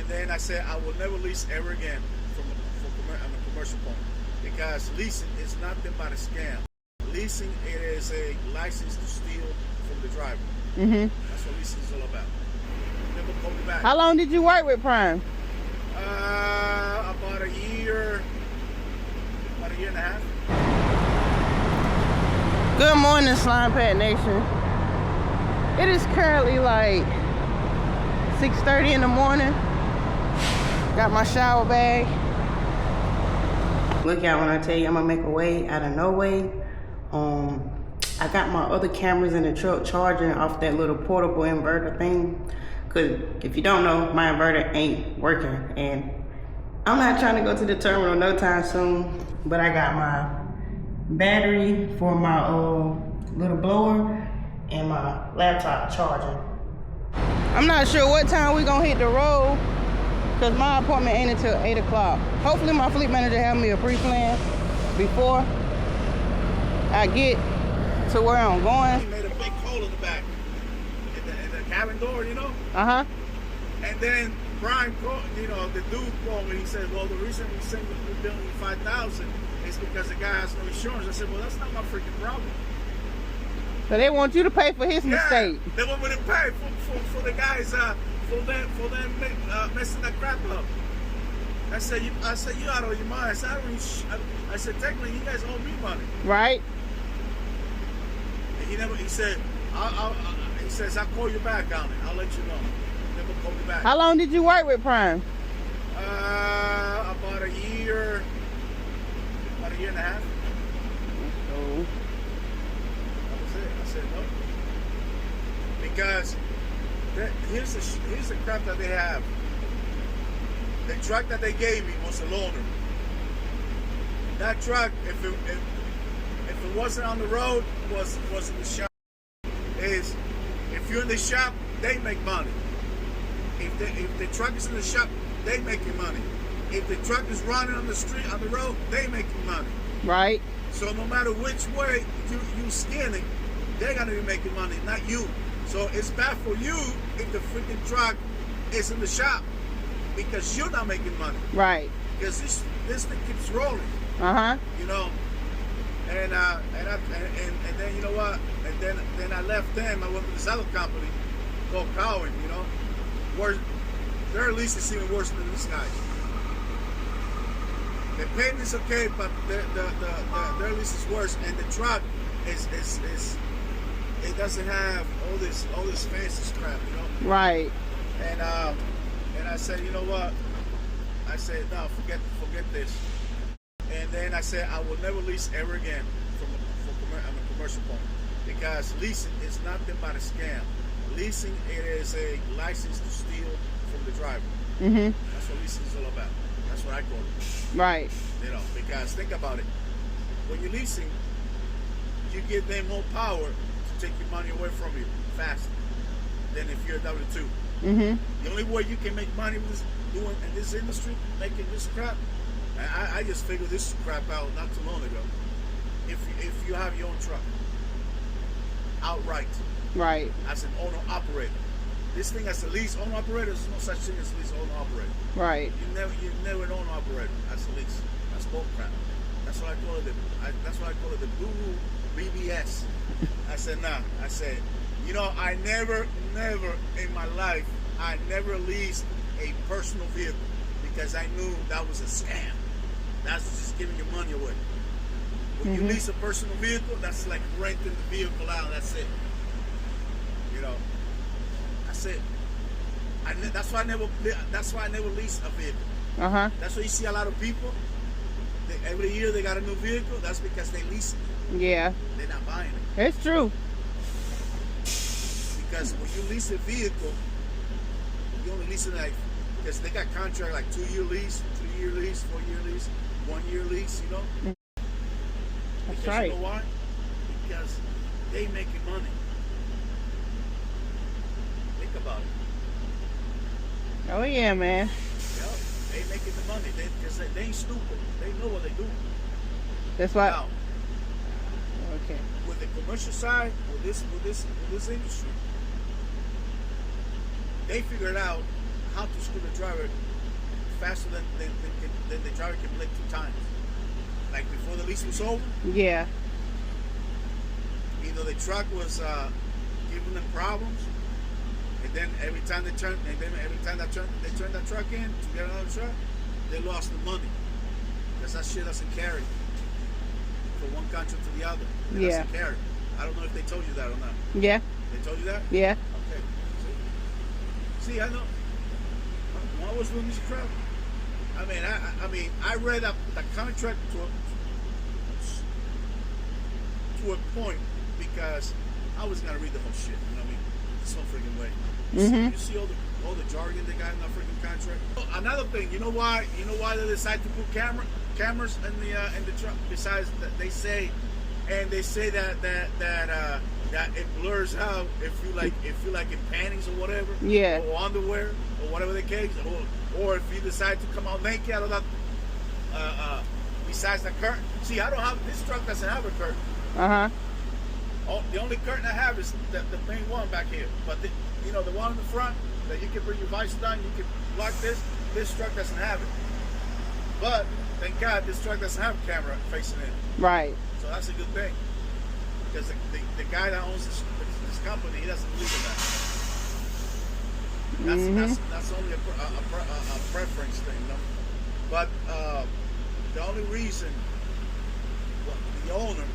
And then I said I will never lease ever again on a commercial point, because leasing is nothing but a scam. Leasing, it is a license to steal from the driver. That's what leasing is all about. Never call me back. How long did you work with Prime? About a year and a half. Good morning, Slimepack Nation. It is currently like 6:30 in the morning. Got my shower bag. Look out when I tell you I'm gonna make a way out of no way. I got my other cameras in the truck charging off that little portable inverter thing. Cause if you don't know, my inverter ain't working, and I'm not trying to go to the terminal no time soon. But I got my battery for my little blower and my laptop charging. I'm not sure what time we gonna hit the road, cause my appointment ain't until 8 o'clock. Hopefully my fleet manager have me a pre-plan before I get to where I'm going. He made a big hole in the back, in the cabin door, you know? And then Brian called, you know, the dude called me. He said, well, the reason we sent you the bill $5,000 is because the guy has no insurance. I said, well, that's not my freaking problem. So they want you to pay for his mistake. They want me to pay for the guys for them messing that crap up. I said, you out of your mind. I said, technically, you guys owe me money. Right. And he said, he says, I'll call you back on it. I'll let you know. Never call me back. How long did you work with Prime? About a year and a half. Oh. That was it. I said no. Because here's the crap that they have. The truck that they gave me was a loaner. That truck, if it wasn't on the road, was in the shop. If you're in the shop, they make money. If the truck is in the shop, they making money. If the truck is running on the street, on the road, they making money. Right. So no matter which way you skinning, they're gonna be making money, not you. So it's bad for you if the freaking truck is in the shop, because you're not making money. Right. Because this thing keeps rolling. You know. And then you know what? And then I left them. I went to this other company called Cowan. You know, where their lease is even worse than this guy's. The payment's okay, but their lease is worse, and the truck is it doesn't have all this fancy crap, you know. Right. And I said, you know what? I said, no, forget this. And then I said, I will never lease ever again on a commercial point, because leasing is nothing but a scam. Leasing, it is a license to steal from the driver. That's what leasing is all about. That's what I call it. Right. You know, because think about it. When you're leasing, you give them more power to take your money away from you faster than if you're a W-2. The only way you can make money with doing in this industry, making this crap, I just figured this crap out not too long ago. If you have your own truck, outright, right, as an owner operator. This thing as a lease owner operator, there's no such thing as lease owner operator. Right. You never an owner operator as a lease. That's bull crap. That's what I call it. That's what I call it, the guru BBS. I said, nah. I said, you know, I never in my life, I never leased a personal vehicle, because I knew that was a scam. That's just giving your money away. When you lease a personal vehicle, that's like renting the vehicle out. That's it. You know. That's it. That's why I never lease a vehicle. That's why you see a lot of people. Every year they got a new vehicle. That's because they lease it. Yeah. They're not buying it. It's true. Because when you lease a vehicle, you only lease it like, because they got contract like 2-year lease, 3-year lease, 4-year lease, 1-year lease, you know? That's because right. You know why? Because they making money. Think about it. Oh yeah, man. Yep, they making the money. Because they ain't stupid. They know what they do. That's why. Now, okay. With the commercial side, with this industry, they figured out how to screw the driver faster than the driver can blink 2 times. Like before the lease was over. Yeah. Either the truck was giving them problems, and then every time they turned that truck in to get another truck, they lost the money. Because that shit doesn't carry from one contract to the other. It doesn't carry. I don't know if they told you that or not. Yeah. They told you that? Yeah. Okay. See, I know. When I was doing this crap, I mean, I read up the contract to a point because I was gonna read the whole shit. You know what I mean? There's no freaking way. You see all the jargon they got in that freaking contract. Another thing, you know why they decide to put cameras in the truck? Besides that, they say that it blurs out if you like in panties or whatever, or underwear or whatever the case, or if you decide to come out naked out of that. Besides the curtain, see, I don't have this truck doesn't have a curtain. The only curtain I have is the main one back here, but the one in the front that you can bring your visor down, you can block this. This truck doesn't have it, but thank God this truck doesn't have a camera facing in. Right. So that's a good thing, because the guy that owns this company, he doesn't believe in that. That's only a preference thing, you know? But the only reason the owner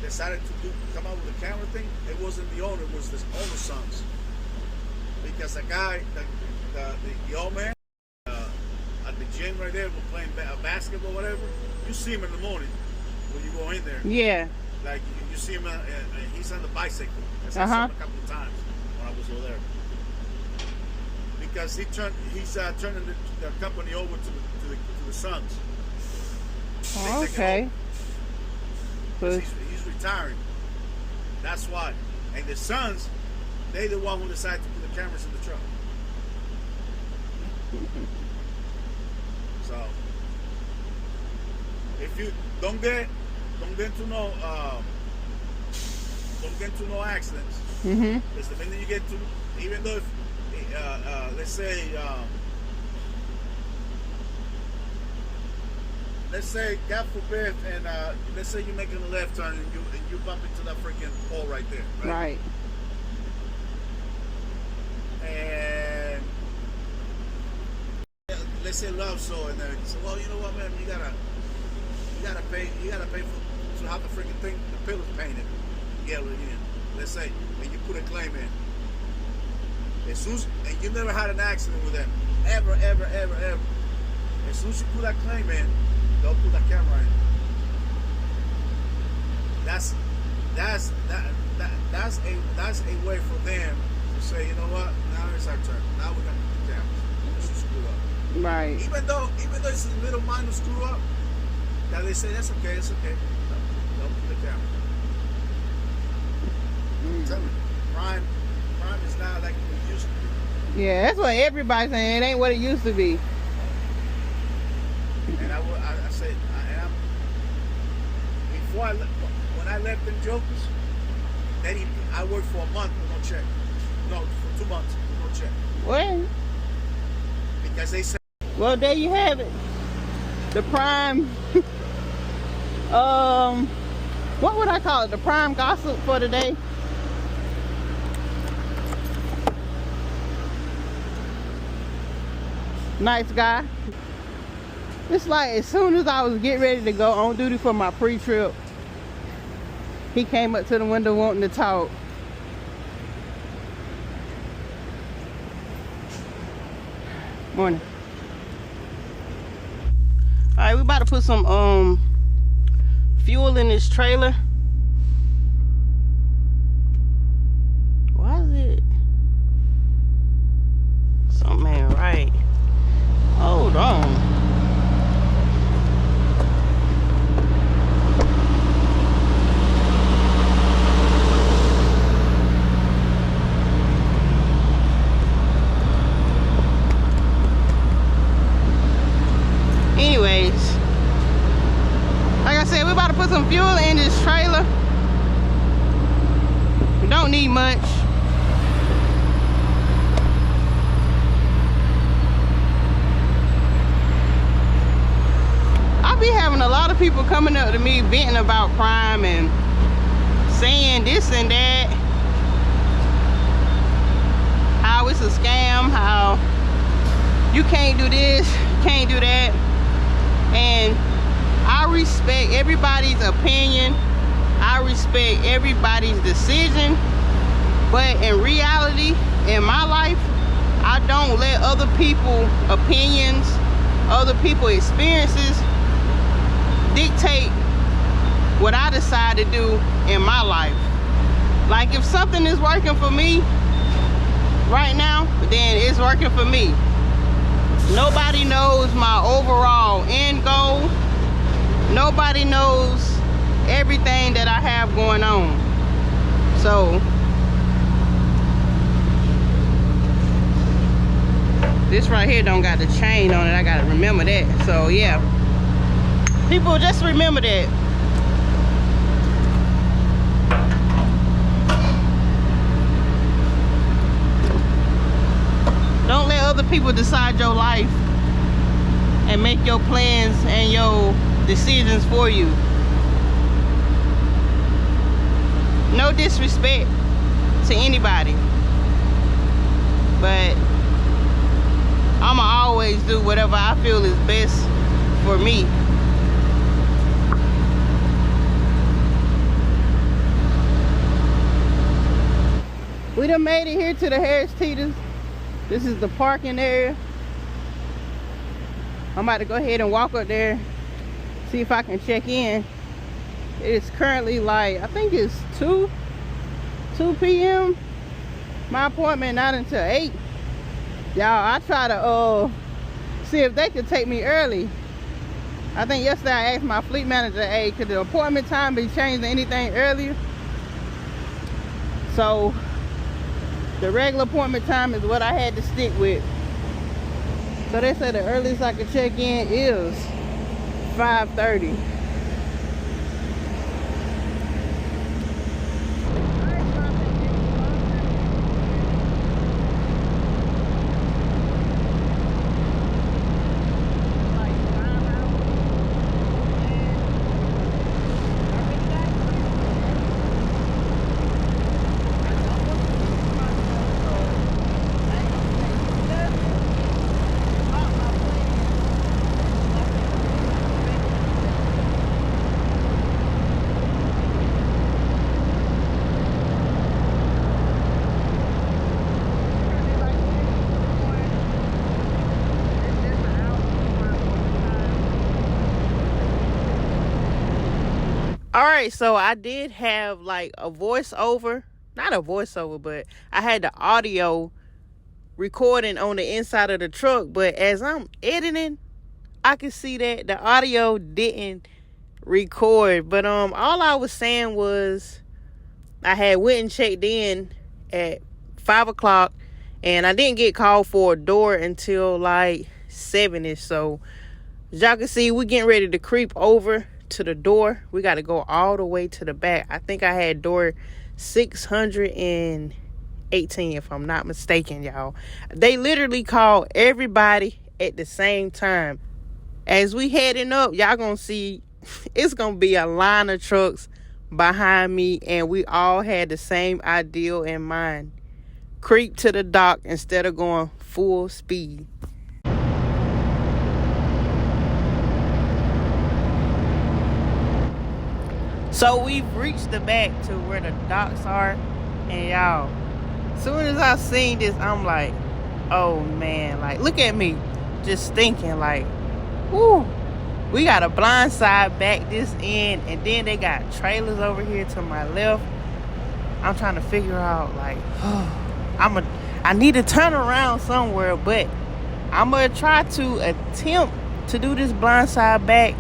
decided to come out with a camera thing, it wasn't the owner, it was the owner's sons. Because the guy, the old man, at the gym right there, we're playing basketball, whatever. You see him in the morning when you go in there. Yeah. Like you see him, he's on the bicycle. I saw him a couple of times when I was over there. Because he's turning the company over to the sons. Okay. He's retiring. That's why. And the sons, they the one who decided to put the cameras in the truck. So if you don't get into no accidents. Because the minute you get to, even though if let's say God forbid, and let's say you're making a left turn and you bump into that freaking pole right there, right? And let's say love so, and then you say, well, you know what, man, you gotta pay to have the freaking thing, the pillar's painted yellow again. Let's say, and you put a claim in. And you never had an accident with them, ever. As soon as you put that claim in, they'll put that camera in. That's a way for them to say, you know what? Now it's our turn. Now we're gonna put the cameras. Let's just screw up. Right. Even though it's a little minor screw up, now they say that's okay. It's okay. Don't put the camera. Tell me, crime is not like it used to be. Yeah, that's what everybody's saying. It ain't what it used to be. And I said, when I left them jokers, then I worked for a month with no check. No, for 2 months with no check. What? Because they said. Well, there you have it. The prime. What would I call it? The prime gossip for today. Nice guy. It's like as soon as I was getting ready to go on duty for my pre-trip, he came up to the window wanting to talk. Morning. Alright, we about to put some fuel in this trailer. Why is it? Something ain't right. Hold on. Anyways, like I said, we're about to put some fuel in this trailer. We don't need much. people coming up to me venting about crime and saying this and that, how it's a scam, how you can't do this, can't do that. And I respect everybody's opinion, I respect everybody's decision, but in reality, in my life, I don't let other people's opinions, other people's experiences dictate what I decide to do in my life. Like, if something is working for me right now, then it's working for me. Nobody knows my overall end goal. Nobody knows everything that I have going on. So this right here don't got the chain on it. I gotta remember that. So yeah, people, just remember that. Don't let other people decide your life and make your plans and your decisions for you. No disrespect to anybody, but I'ma always do whatever I feel is best for me. We done made it here to the Harris Teeters. This is the parking area. I'm about to go ahead and walk up there, see if I can check in. It's currently like, I think it's 2 p.m. My appointment not until 8. Y'all, I try to see if they could take me early. I think yesterday I asked my fleet manager, hey, could the appointment time be changed to anything earlier? So the regular appointment time is what I had to stick with. So they said the earliest I could check in is 5:30. Alright, so I did have like a voiceover, not a voiceover, but I had the audio recording on the inside of the truck, but as I'm editing, I could see that the audio didn't record. But all I was saying was I had went and checked in at 5 o'clock and I didn't get called for a door until like 7ish. So as y'all can see, we're getting ready to creep over to the door. We got to go all the way to the back. I think I had door 618, if I'm not mistaken, y'all. They literally called everybody at the same time. As we heading up, y'all gonna see it's gonna be a line of trucks behind me, and we all had the same ideal in mind: creep to the dock instead of going full speed. So we've reached the back to where the docks are, and y'all, as soon as I seen this, I'm like, oh man, like, look at me, just thinking like, whoo, we got a blind side back this end, and then they got trailers over here to my left. I'm trying to figure out like, I need to turn around somewhere, but I'm gonna try to attempt to do this blind side back.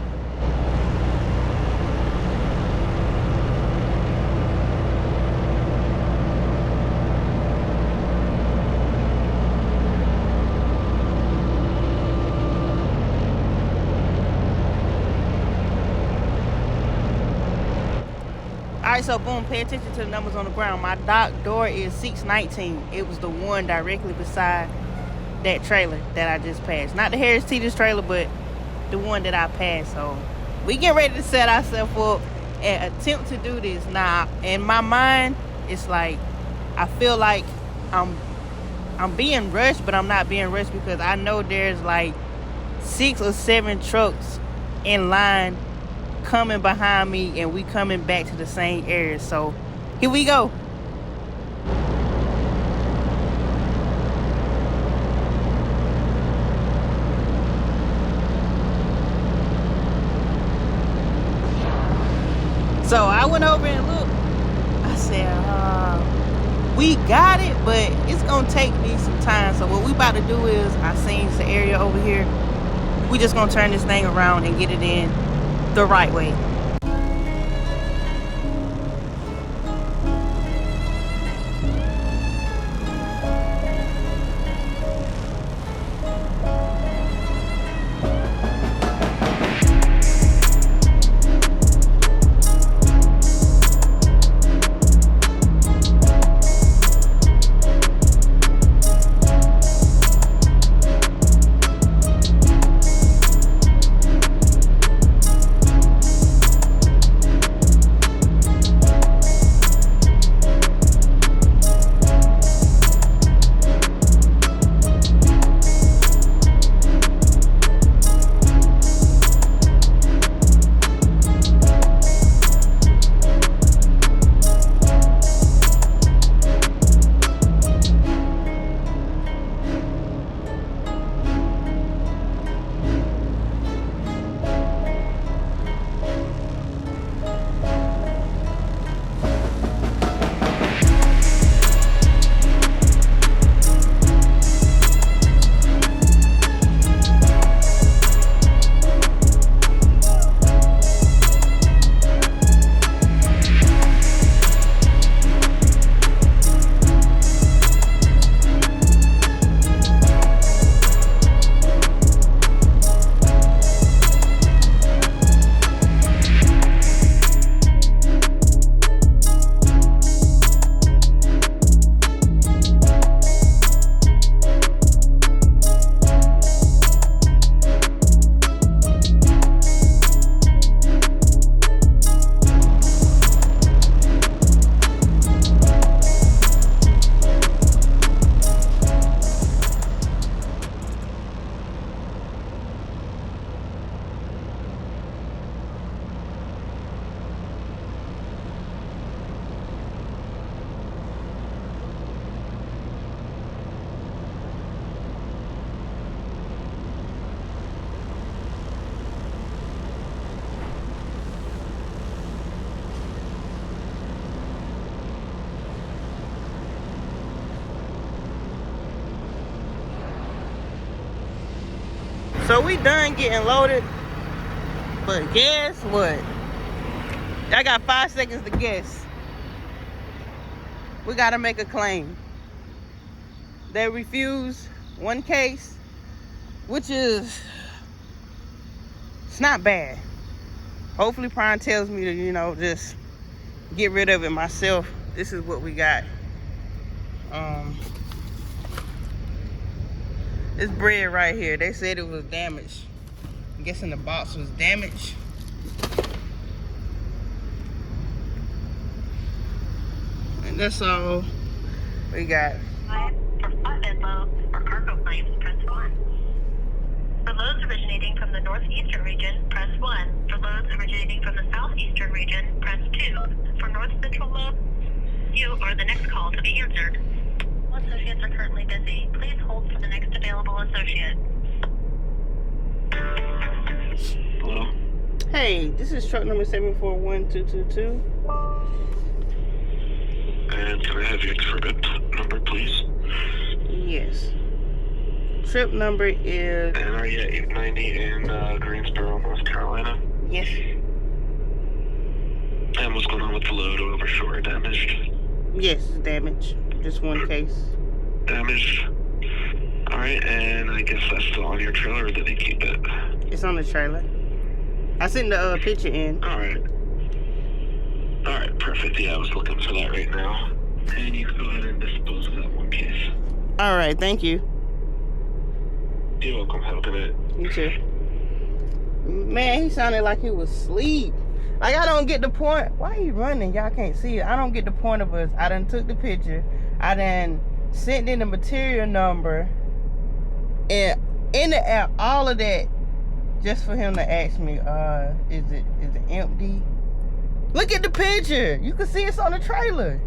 Alright, so boom, pay attention to the numbers on the ground. My dock door is 619. It was the one directly beside that trailer that I just passed. Not the Harris Teeters trailer, but the one that I passed. So we get ready to set ourselves up and attempt to do this. Now, in my mind, it's like I feel like I'm being rushed, but I'm not being rushed because I know there's like 6 or 7 trucks in line coming behind me, and we coming back to the same area. So here we go. So I went over and looked. I said, we got it, but it's gonna take me some time. So what we about to do is, I seen the area over here. We just gonna turn this thing around and get it in the right way. So we done getting loaded, but guess what? I got 5 seconds to guess. We gotta make a claim. They refused one case, which is, it's not bad. Hopefully Prime tells me to, you know, just get rid of it myself. This is what we got. This bread right here, they said it was damaged. I'm guessing the box was damaged. And that's all we got. For flatbed loads or cargo claims, press 1. For loads originating from the northeastern region, press 1. For loads originating from the southeastern region, press 2. For north central loads, you are the next call to be answered. All associates are currently busy. Please hold for the next available associate. Hello? Hey, this is truck number 741222. And can I have your trip number, please? Yes. Trip number is... And are you at 890 in Greensboro, North Carolina? Yes. And what's going on with the load? Overshort or damaged? Yes, it's damaged. Just one case. Damaged? Alright, and I guess that's still on your trailer, or did they keep it? It's on the trailer. I sent the picture in. Alright. Alright, perfect. Yeah, I was looking for that right now. And you can go ahead and dispose of that one case. Alright, thank you. You're welcome. Have a good night. You too. Man, he sounded like he was asleep. Like, I don't get the point. Why he running? Y'all can't see it. I don't get the point of us. I done took the picture. I done sent in the material number. And in the app, all of that, just for him to ask me, is it empty? Look at the picture. You can see it's on the trailer.